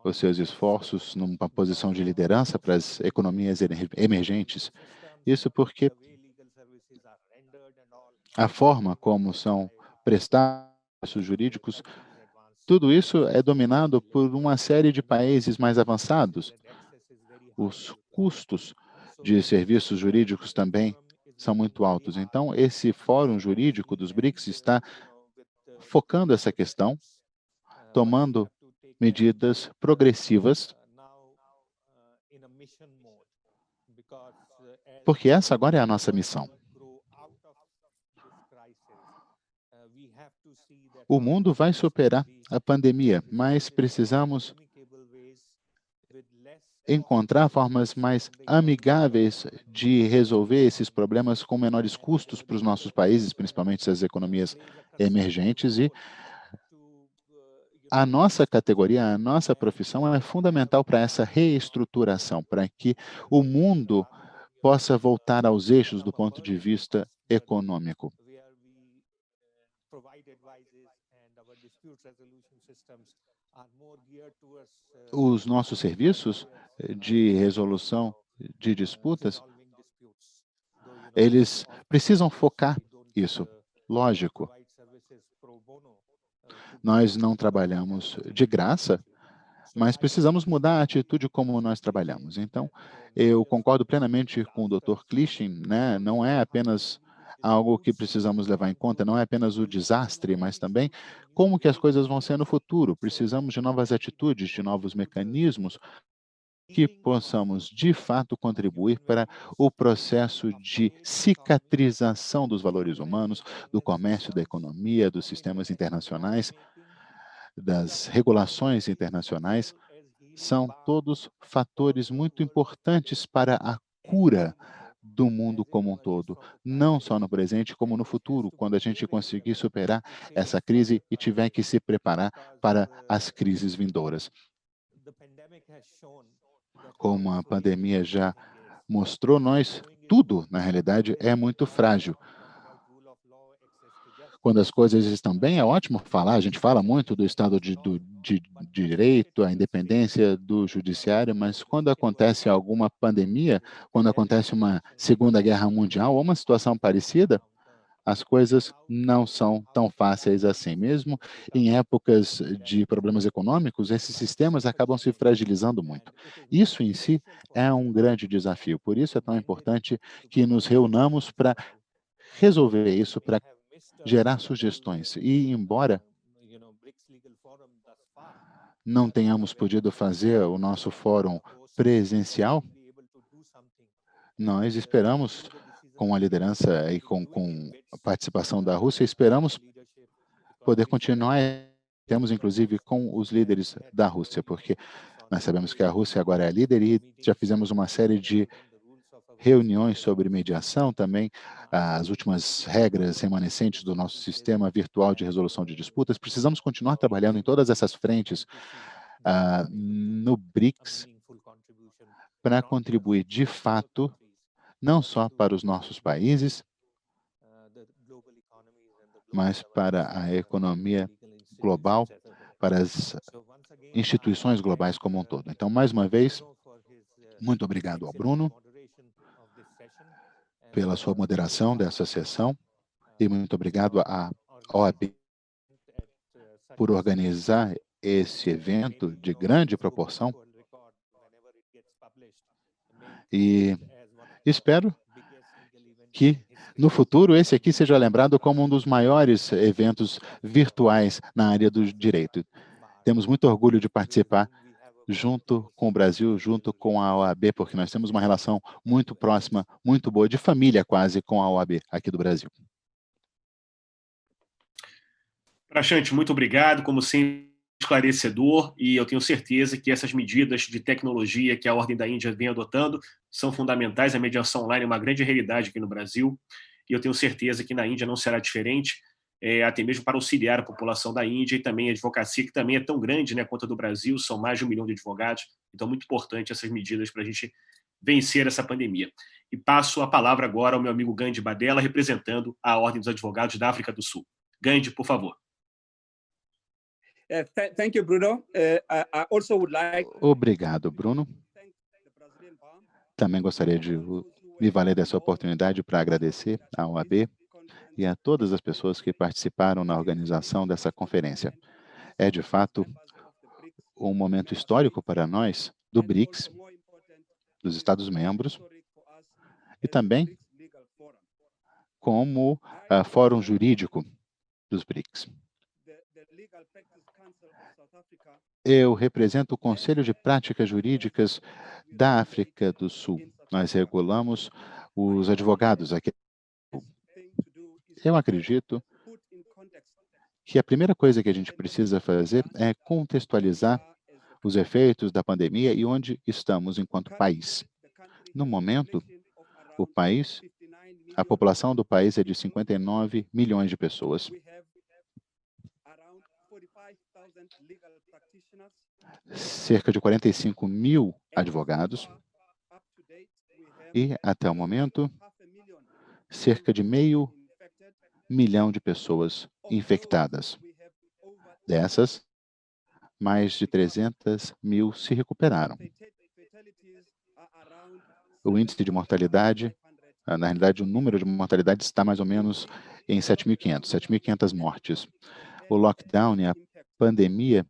os seus esforços numa posição de liderança para as economias emergentes. Isso porque a forma como são prestados os jurídicos, tudo isso é dominado por uma série de países mais avançados. Os custos de serviços jurídicos também são muito altos. Então, esse fórum jurídico dos BRICS está focando essa questão, tomando medidas progressivas, porque essa agora é a nossa missão. O mundo vai superar a pandemia, mas precisamos encontrar formas mais amigáveis de resolver esses problemas com menores custos para os nossos países, principalmente as economias emergentes, e a nossa categoria, a nossa profissão é fundamental para essa reestruturação, para que o mundo possa voltar aos eixos do ponto de vista econômico. Os nossos serviços de resolução de disputas, eles precisam focar isso, lógico. Nós não trabalhamos de graça, mas precisamos mudar a atitude como nós trabalhamos. Então, eu concordo plenamente com o Dr. Clichin, né? Não é apenas algo que precisamos levar em conta, não é apenas o desastre, mas também como que as coisas vão ser no futuro. Precisamos de novas atitudes, de novos mecanismos que possamos, de fato, contribuir para o processo de cicatrização dos valores humanos, do comércio, da economia, dos sistemas internacionais, das regulações internacionais, são todos fatores muito importantes para a cura, do mundo como um todo, não só no presente, como no futuro, quando a gente conseguir superar essa crise e tiver que se preparar para as crises vindouras. Como a pandemia já mostrou, tudo, na realidade, é muito frágil. Quando as coisas estão bem, é ótimo falar, a gente fala muito do Estado de Direito, a independência do judiciário, mas quando acontece alguma pandemia, quando acontece uma Segunda Guerra Mundial ou uma situação parecida, as coisas não são tão fáceis assim. Mesmo em épocas de problemas econômicos, esses sistemas acabam se fragilizando muito. Isso em si é um grande desafio. Por isso é tão importante que nos reunamos para resolver isso, para gerar sugestões. E, embora não tenhamos podido fazer o nosso fórum presencial, nós esperamos, com a liderança e com a participação da Rússia, esperamos poder continuar. Temos, inclusive, com os líderes da Rússia, porque nós sabemos que a Rússia agora é líder e já fizemos uma série de reuniões sobre mediação também, as últimas regras remanescentes do nosso sistema virtual de resolução de disputas. Precisamos continuar trabalhando em todas essas frentes no BRICS para contribuir de fato, não só para os nossos países, mas para a economia global, para as instituições globais como um todo. Então, mais uma vez, muito obrigado ao Bruno pela sua moderação dessa sessão e muito obrigado à OAB por organizar esse evento de grande proporção. E espero que, no futuro, esse aqui seja lembrado como um dos maiores eventos virtuais na área do direito. Temos muito orgulho de participar junto com o Brasil, junto com a OAB, porque nós temos uma relação muito próxima, muito boa, de família quase, com a OAB aqui do Brasil. Prashant, muito obrigado, como sempre, esclarecedor, e eu tenho certeza que essas medidas de tecnologia que a Ordem da Índia vem adotando são fundamentais. A mediação online é uma grande realidade aqui no Brasil, e eu tenho certeza que na Índia não será diferente, até mesmo para auxiliar a população da Índia e também a advocacia, que também é tão grande, né, quanto a do Brasil, são mais de 1 milhão de advogados, então muito importante essas medidas para a gente vencer essa pandemia. E passo a palavra agora ao meu amigo Gandhi Badella, representando a Ordem dos Advogados da África do Sul. Gandhi, por favor. Thank you, Bruno. I also would like... Obrigado, Bruno. Também gostaria de me valer dessa oportunidade para agradecer à OAB e a todas as pessoas que participaram na organização dessa conferência. É, de fato, um momento histórico para nós, do BRICS, dos Estados-membros, e também como fórum jurídico dos BRICS. Eu represento o Conselho de Práticas Jurídicas da África do Sul. Nós regulamos os advogados aqui. Eu acredito que a primeira coisa que a gente precisa fazer é contextualizar os efeitos da pandemia e onde estamos enquanto país. No momento, a população do país é de 59 milhões de pessoas. Cerca de 45 mil advogados e, até o momento, cerca de 500 mil de pessoas infectadas. Dessas, mais de 300 mil se recuperaram. O índice de mortalidade, na realidade, o número de mortalidade está mais ou menos em 7.500 mortes. O lockdown e a pandemia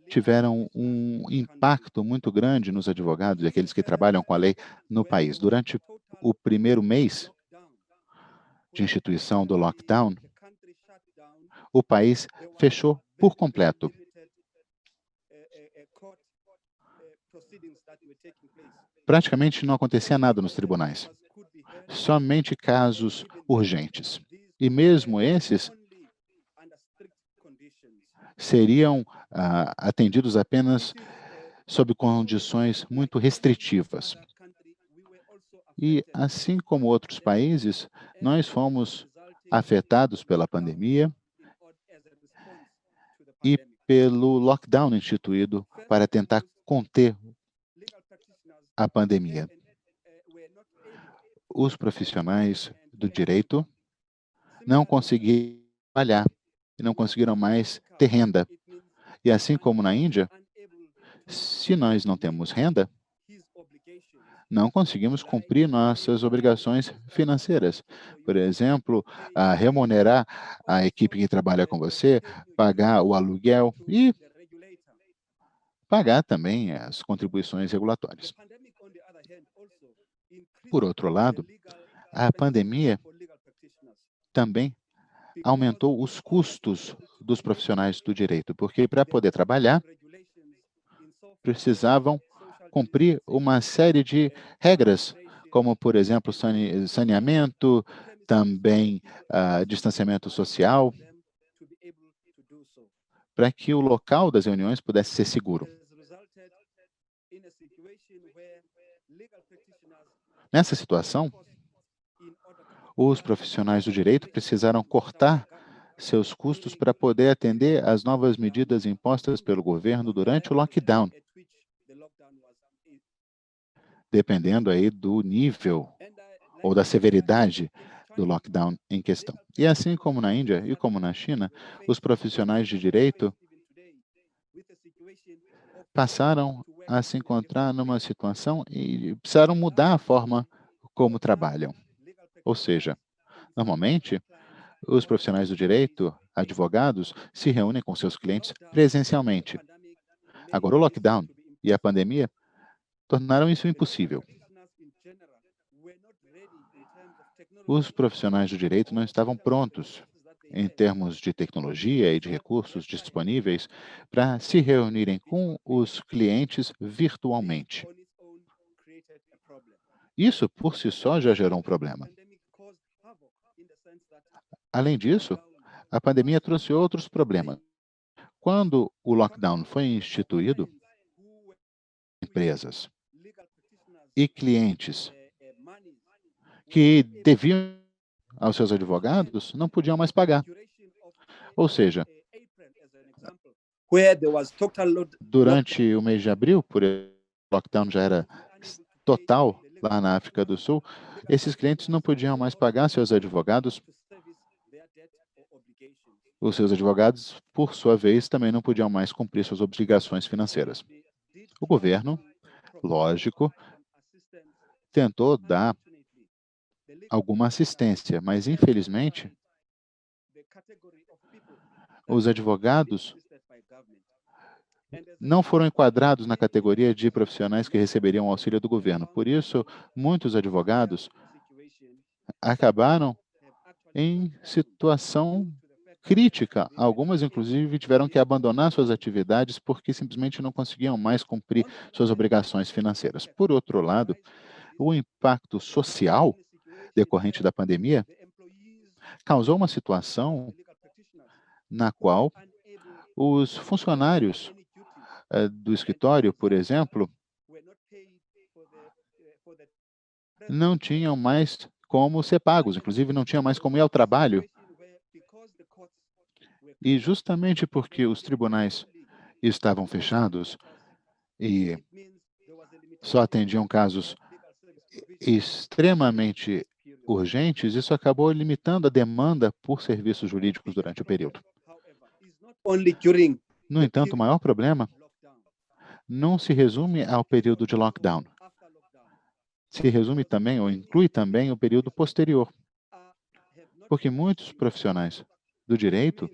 tiveram um impacto muito grande nos advogados e aqueles que trabalham com a lei no país. Durante o primeiro mês de instituição do lockdown, o país fechou por completo. Praticamente não acontecia nada nos tribunais. Somente casos urgentes. E mesmo esses seriam atendidos apenas sob condições muito restritivas. E, assim como outros países, nós fomos afetados pela pandemia e pelo lockdown instituído para tentar conter a pandemia. Os profissionais do direito não conseguiram trabalhar e não conseguiram mais ter renda. E assim como na Índia, se nós não temos renda, não conseguimos cumprir nossas obrigações financeiras. Por exemplo, remunerar a equipe que trabalha com você, pagar o aluguel e pagar também as contribuições regulatórias. Por outro lado, a pandemia também aumentou os custos dos profissionais do direito, porque para poder trabalhar, precisavam cumprir uma série de regras, como, por exemplo, saneamento, também distanciamento social, para que o local das reuniões pudesse ser seguro. Nessa situação, os profissionais do direito precisaram cortar seus custos para poder atender às novas medidas impostas pelo governo durante o lockdown, dependendo aí do nível ou da severidade do lockdown em questão. E assim como na Índia e como na China, os profissionais de direito passaram a se encontrar numa situação e precisaram mudar a forma como trabalham. Ou seja, normalmente, os profissionais do direito, advogados, se reúnem com seus clientes presencialmente. Agora, o lockdown e a pandemia tornaram isso impossível. Os profissionais do direito não estavam prontos, em termos de tecnologia e de recursos disponíveis, para se reunirem com os clientes virtualmente. Isso, por si só, já gerou um problema. Além disso, a pandemia trouxe outros problemas. Quando o lockdown foi instituído, empresas e clientes que deviam aos seus advogados não podiam mais pagar. Ou seja, durante o mês de abril, por exemplo, o lockdown já era total lá na África do Sul, esses clientes não podiam mais pagar seus advogados. Os seus advogados, por sua vez, também não podiam mais cumprir suas obrigações financeiras. O governo, lógico, tentou dar alguma assistência, mas, infelizmente, os advogados não foram enquadrados na categoria de profissionais que receberiam o auxílio do governo. Por isso, muitos advogados acabaram em situação crítica. Algumas, inclusive, tiveram que abandonar suas atividades porque simplesmente não conseguiam mais cumprir suas obrigações financeiras. Por outro lado, o impacto social decorrente da pandemia causou uma situação na qual os funcionários do escritório, por exemplo, não tinham mais como ser pagos, inclusive não tinham mais como ir ao trabalho. E justamente porque os tribunais estavam fechados e só atendiam casos extremamente urgentes, isso acabou limitando a demanda por serviços jurídicos durante o período. No entanto, o maior problema não se resume ao período de lockdown. Se resume também, ou inclui também, o período posterior. Porque muitos profissionais do direito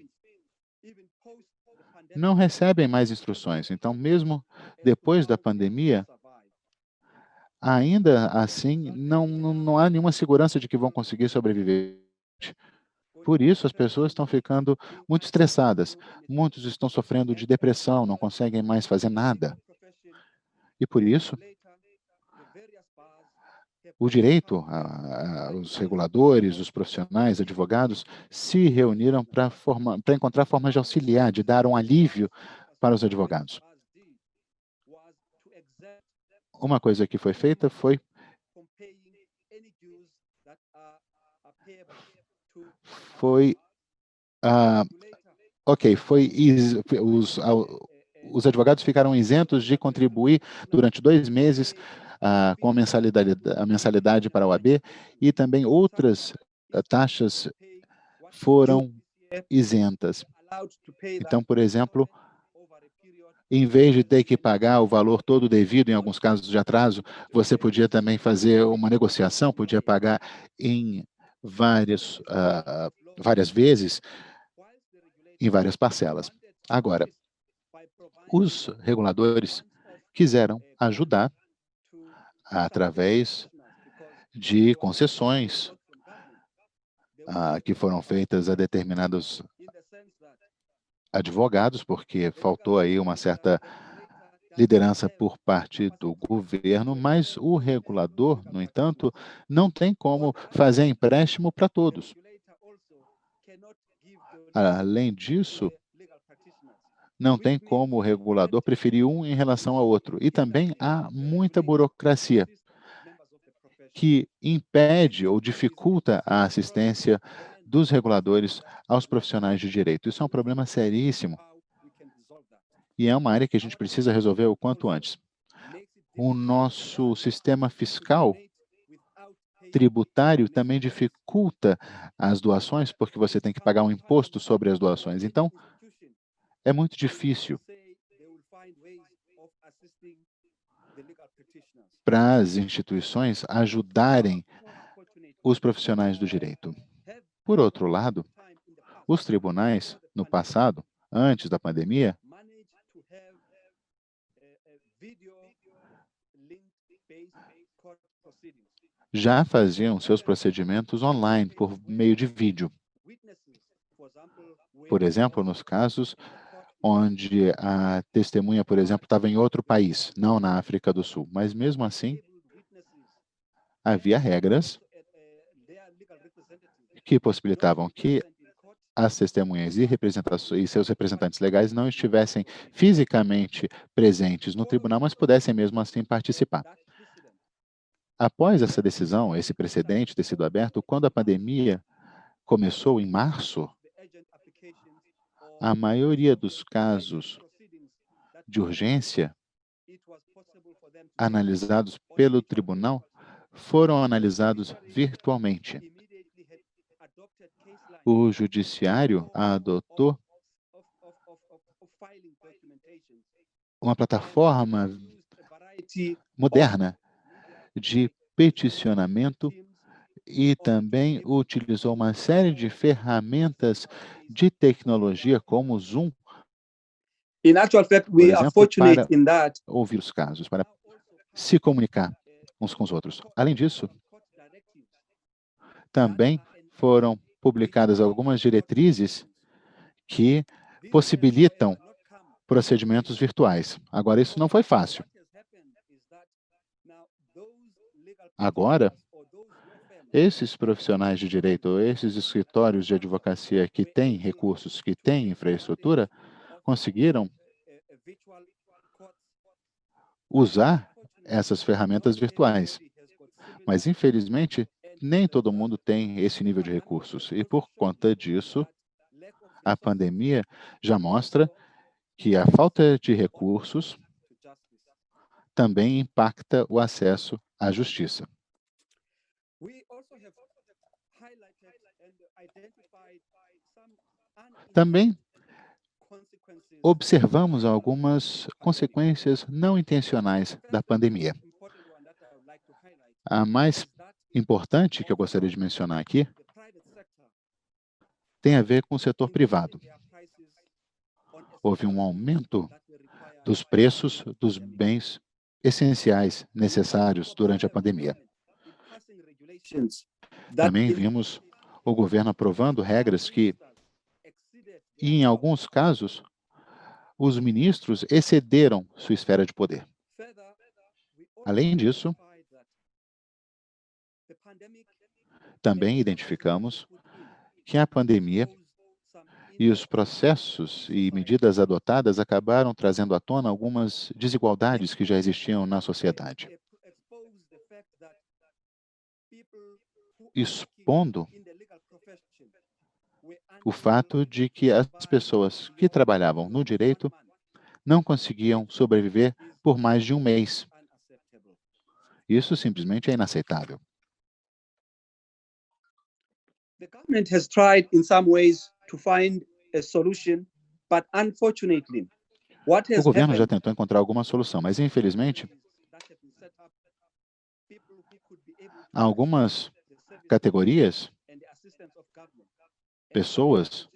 não recebem mais instruções. Então, mesmo depois da pandemia, ainda assim, não há nenhuma segurança de que vão conseguir sobreviver. Por isso, as pessoas estão ficando muito estressadas. Muitos estão sofrendo de depressão, não conseguem mais fazer nada. E por isso, o direito, os reguladores, os profissionais, advogados, se reuniram para encontrar formas de auxiliar, de dar um alívio para os advogados. Uma coisa que foi feita foi foi os advogados ficaram isentos de contribuir durante 2 meses com a mensalidade para a OAB, e também outras taxas foram isentas. Então, por exemplo, em vez de ter que pagar o valor todo devido, em alguns casos de atraso, você podia também fazer uma negociação, podia pagar em várias vezes, em várias parcelas. Agora, os reguladores quiseram ajudar através de concessões que foram feitas a determinados advogados, porque faltou aí uma certa liderança por parte do governo, mas o regulador, no entanto, não tem como fazer empréstimo para todos. Além disso, não tem como o regulador preferir um em relação ao outro. E também há muita burocracia que impede ou dificulta a assistência dos reguladores aos profissionais de direito. Isso é um problema seríssimo e é uma área que a gente precisa resolver o quanto antes. O nosso sistema fiscal tributário também dificulta as doações, porque você tem que pagar um imposto sobre as doações. Então, é muito difícil para as instituições ajudarem os profissionais do direito. Por outro lado, os tribunais, no passado, antes da pandemia, já faziam seus procedimentos online, por meio de vídeo. Por exemplo, nos casos onde a testemunha, por exemplo, estava em outro país, não na África do Sul. Mas, mesmo assim, havia regras que possibilitavam que as testemunhas e seus representantes legais não estivessem fisicamente presentes no tribunal, mas pudessem, mesmo assim, participar. Após essa decisão, esse precedente ter sido aberto, quando a pandemia começou em março, a maioria dos casos de urgência analisados pelo tribunal foram analisados virtualmente. O judiciário adotou uma plataforma moderna de peticionamento e também utilizou uma série de ferramentas de tecnologia, como o Zoom, In actual fact, por we are exemplo, fortunate para in that ouvir os casos, para se comunicar uns com os outros. Além disso, também foram publicadas algumas diretrizes que possibilitam procedimentos virtuais. Agora, isso não foi fácil. Agora, esses profissionais de direito, esses escritórios de advocacia que têm recursos, que têm infraestrutura, conseguiram usar essas ferramentas virtuais. Mas, infelizmente, nem todo mundo tem esse nível de recursos. E, por conta disso, a pandemia já mostra que a falta de recursos também impacta o acesso à justiça. Também observamos algumas consequências não intencionais da pandemia. A mais importante que eu gostaria de mencionar aqui tem a ver com o setor privado. Houve um aumento dos preços dos bens essenciais necessários durante a pandemia. Também vimos o governo aprovando regras que, em alguns casos, os ministros excederam sua esfera de poder. Além disso, também identificamos que a pandemia e os processos e medidas adotadas acabaram trazendo à tona algumas desigualdades que já existiam na sociedade, expondo o fato de que as pessoas que trabalhavam no direito não conseguiam sobreviver por mais de um mês. Isso simplesmente é inaceitável. The government has tried in some ways to find a solution, but unfortunately, what O has governo já happened tentou encontrar alguma solução, mas infelizmente, algumas categorias, pessoas,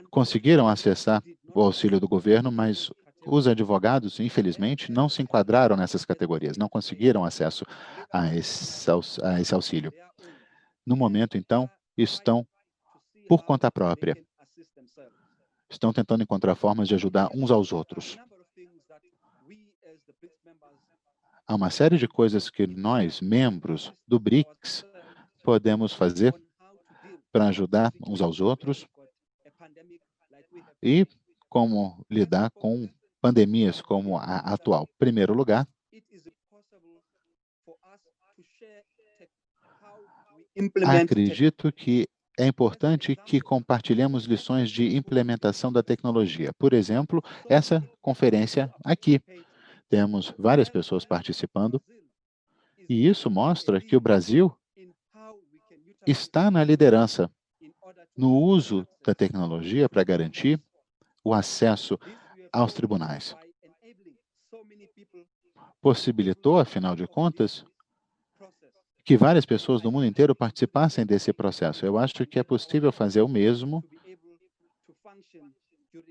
conseguiram acessar o auxílio do governo, mas os advogados, infelizmente, não se enquadraram nessas categorias, não conseguiram acesso a esse auxílio. No momento, então, estão por conta própria. Estão tentando encontrar formas de ajudar uns aos outros. Há uma série de coisas que nós, membros do BRICS, podemos fazer para ajudar uns aos outros e como lidar com pandemias como a atual. Em primeiro lugar, acredito que é importante que compartilhemos lições de implementação da tecnologia. Por exemplo, essa conferência aqui. Temos várias pessoas participando, e isso mostra que o Brasil está na liderança no uso da tecnologia para garantir o acesso aos tribunais. Possibilitou, afinal de contas, que várias pessoas do mundo inteiro participassem desse processo. Eu acho que é possível fazer o mesmo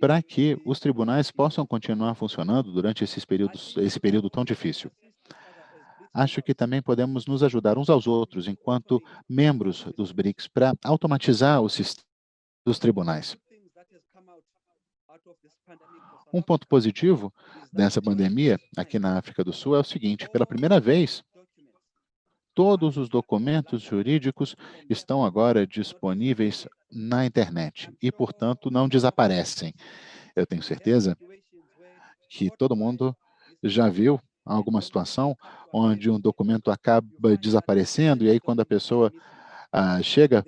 para que os tribunais possam continuar funcionando durante esse período tão difícil. Acho que também podemos nos ajudar uns aos outros, enquanto membros dos BRICS, para automatizar o sistema dos tribunais. Um ponto positivo dessa pandemia aqui na África do Sul é o seguinte: pela primeira vez, todos os documentos jurídicos estão agora disponíveis na internet e, portanto, não desaparecem. Eu tenho certeza que todo mundo já viu alguma situação onde um documento acaba desaparecendo e aí quando a pessoa chega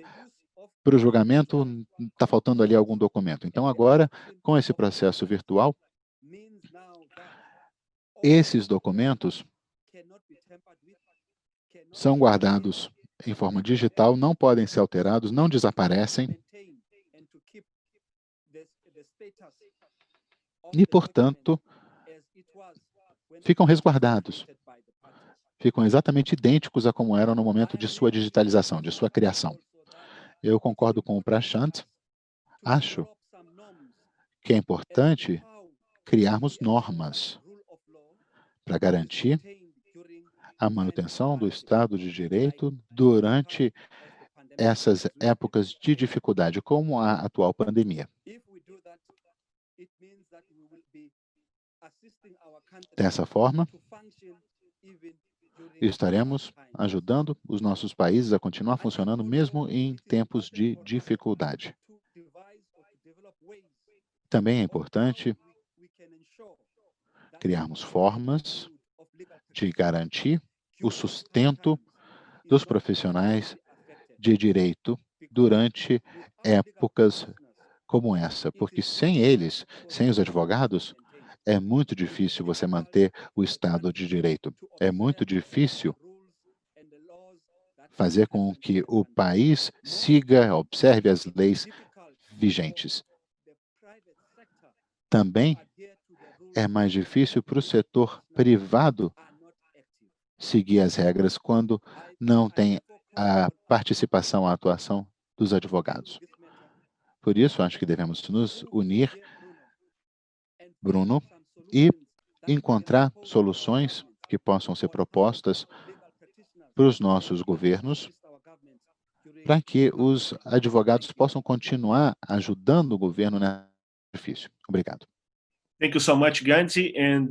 para o julgamento, está faltando ali algum documento. Então, agora, com esse processo virtual, esses documentos são guardados em forma digital, não podem ser alterados, não desaparecem e, portanto, ficam resguardados. Ficam exatamente idênticos a como eram no momento de sua digitalização, de sua criação. Eu concordo com o Prashant. Acho que é importante criarmos normas para garantir a manutenção do Estado de Direito durante essas épocas de dificuldade, como a atual pandemia. Dessa forma, estaremos ajudando os nossos países a continuar funcionando mesmo em tempos de dificuldade. Também é importante criarmos formas de garantir o sustento dos profissionais de direito durante épocas como essa, porque sem eles, sem os advogados, é muito difícil você manter o Estado de Direito. É muito difícil fazer com que o país observe as leis vigentes. Também é mais difícil para o setor privado seguir as regras quando não tem a participação, a atuação dos advogados. Por isso, acho que devemos nos unir, Bruno, e encontrar soluções que possam ser propostas para os nossos governos, para que os advogados possam continuar ajudando o governo nesse difícil. Obrigado. Thank you so much, Gandhi, and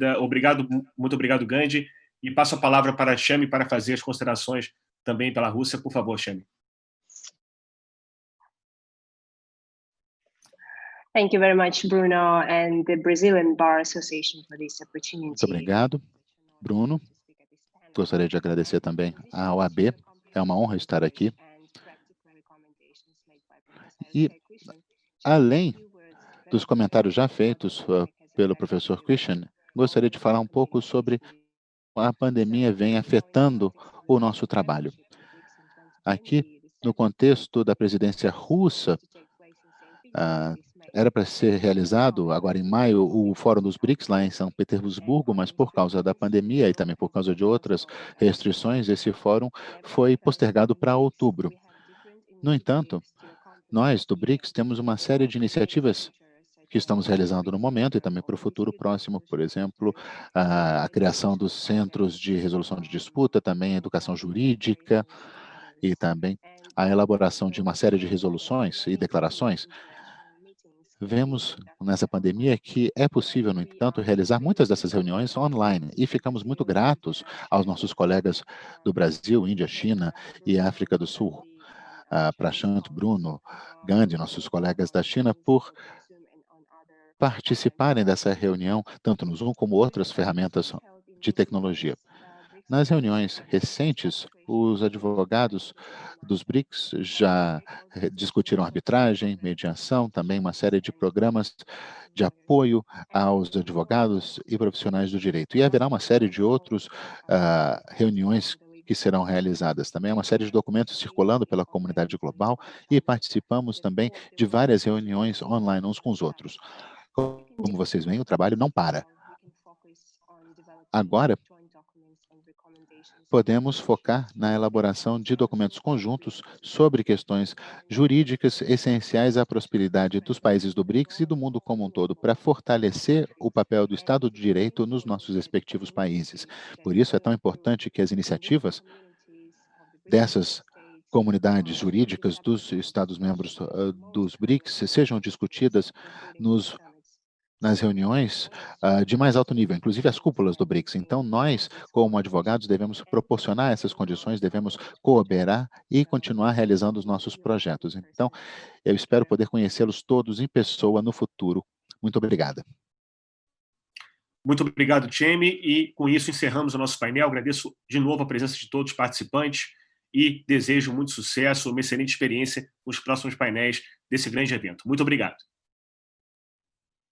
muito obrigado, Gandhi. E passo a palavra para a Shami para fazer as considerações também pela Rússia. Por favor, Shami. Thank you very much, Bruno, and the Brazilian Bar Association for this opportunity. Muito obrigado, Bruno. Gostaria de agradecer também à OAB. É uma honra estar aqui. E, além dos comentários já feitos pelo professor Christian, gostaria de falar um pouco sobre a pandemia vem afetando o nosso trabalho. Aqui, no contexto da presidência russa, era para ser realizado agora em maio o Fórum dos BRICS lá em São Petersburgo, mas por causa da pandemia e também por causa de outras restrições, esse fórum foi postergado para outubro. No entanto, nós do BRICS temos uma série de iniciativas que estamos realizando no momento e também para o futuro próximo, por exemplo, a criação dos centros de resolução de disputa, também a educação jurídica e também a elaboração de uma série de resoluções e declarações. Vemos nessa pandemia que é possível, no entanto, realizar muitas dessas reuniões online e ficamos muito gratos aos nossos colegas do Brasil, Índia, China e África do Sul, Prashant, Bruno, Gandhi, nossos colegas da China, por participarem dessa reunião, tanto no Zoom como outras ferramentas de tecnologia. Nas reuniões recentes, os advogados dos BRICS já discutiram arbitragem, mediação, também uma série de programas de apoio aos advogados e profissionais do direito. E haverá uma série de outras reuniões que serão realizadas. Também há uma série de documentos circulando pela comunidade global e participamos também de várias reuniões online uns com os outros. Como vocês veem, o trabalho não para. Agora, podemos focar na elaboração de documentos conjuntos sobre questões jurídicas essenciais à prosperidade dos países do BRICS e do mundo como um todo, para fortalecer o papel do Estado de Direito nos nossos respectivos países. Por isso, é tão importante que as iniciativas dessas comunidades jurídicas dos Estados-membros dos BRICS sejam discutidas nas reuniões de mais alto nível, inclusive as cúpulas do BRICS. Então, nós, como advogados, devemos proporcionar essas condições, devemos cooperar e continuar realizando os nossos projetos. Então, eu espero poder conhecê-los todos em pessoa no futuro. Muito obrigada. Muito obrigado, Chemi, e com isso encerramos o nosso painel. Agradeço de novo a presença de todos os participantes e desejo muito sucesso, uma excelente experiência nos próximos painéis desse grande evento. Muito obrigado.